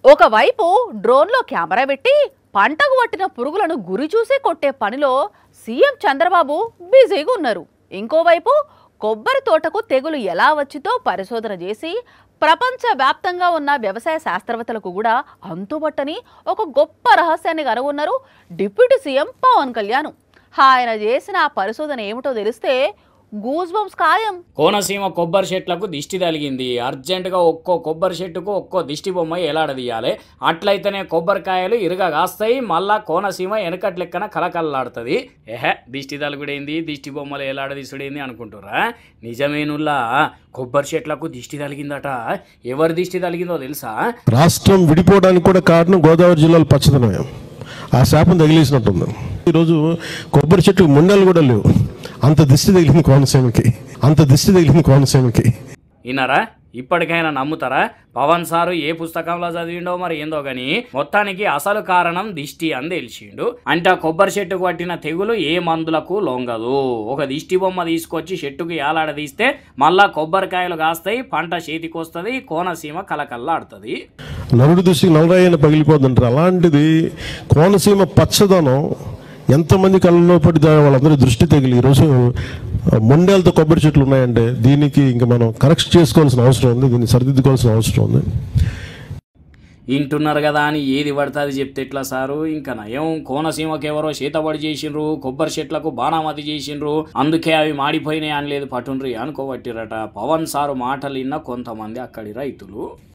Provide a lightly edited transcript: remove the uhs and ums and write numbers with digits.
ఒకవైపు డ్రోన్లో కెమెరా పెట్టి పంటకు పట్టిన పురుగులను గురి చూసి కొట్టే పనిలో సీఎం చంద్రబాబు బిజీగా ఉన్నారు. ఇంకోవైపు కొబ్బరి తోటకు తెగులు ఎలా వచ్చిందో పరిశోధన చేసి ప్రపంచవ్యాప్తంగా ఉన్న వ్యవసాయ శాస్త్రవేత్తలకు కూడా అంతుబట్టని ఒక గొప్ప రహస్యాన్ని కనుగొన్నారు డిప్యూటీ సీఎం పవన్ కళ్యాణ్. ఆయన చేసిన ఆ పరిశోధన ఏమిటో తెలిస్తే గూస్ బంప్స్ ఖాయం. కోనసీమ కొబ్బరి చెట్లకు దిష్టి తగిలింది. అర్జెంటుగా ఒక్కో కొబ్బరి చెట్టుకు ఒక్కో దిష్టి బొమ్మ ఎలాడదీయాలి. అట్లయితేనే కొబ్బరికాయలు ఇరుగా కాస్తాయి. మళ్ళా కోనసీమ వెనకటి లెక్కన కలకల్లాడుతుంది. దిష్టి తలుగుడైంది, దిష్టి బొమ్మలు ఎలాడదీసుడైంది అనుకుంటురా? నిజమేనుల్లా కొబ్బరి చెట్లకు దిష్టి తగిలిందట. ఎవరి దిష్టి తగిలిందో తెలుసా? రాష్ట్రం విడిపోవడానికి కూడా కారణం గోదావరి జిల్లాలో పచ్చదనం. ఆ శాపం తగిలేసినట్టుంది. ఈరోజు కొబ్బరి చెట్టు ముండలు కూడా లేవు. అంత దిష్టి తగిలింది కోనసీమకి. విన్నారా? ఇప్పటికైనా నమ్ముతారా? పవన్ సారు ఏ పుస్తకంలో చదివిండో మరి ఏందో గాని మొత్తానికి అసలు కారణం దిష్టి అని తెలిసిండు. అంటే కొబ్బరి చెట్టుకు పట్టిన తెగులు ఏ మందులకు లొంగదు. ఒక దిష్టి బొమ్మ తీసుకొచ్చి చెట్టుకు ఏలాడదీస్తే మళ్ళా కొబ్బరికాయలు కాస్తాయి, పంట చేతికొస్తుంది, కోనసీమ కలకల్లాడుతుంది. నరుడు దృష్టికి నల్లరాయన పగిలిపోతుంటారు. అలాంటిది కోనసీమ పచ్చదనం ఎంతమంది కళ్ళలో పడి వాళ్ళందరూ దృష్టి తగిలి ఈరోజు మొండేలతో కొబ్బరి చెట్లు ఉన్నాయంటే దీనికి ఇంకా మనం కరెక్ట్ చేసుకోవాల్సిన అవసరం ఉంది, దీన్ని సరిదిద్దుకోవాల్సిన అవసరం ఉంది. వింటున్నారు కదా అని ఏది పడుతుంది చెప్తే ఎట్లా సారు? ఇంకా నయం కోనసీమకి ఎవరో చేతబడి చేసిండ్రు, కొబ్బరి చెట్లకు బాణామతి చేసిండ్రు, అందుకే అవి మాడిపోయినాయి అనలేదు పటుండ్రి అనుకోబట్టిరట. పవన్ సారు మాటలు విన్న కొంతమంది అక్కడి రైతులు.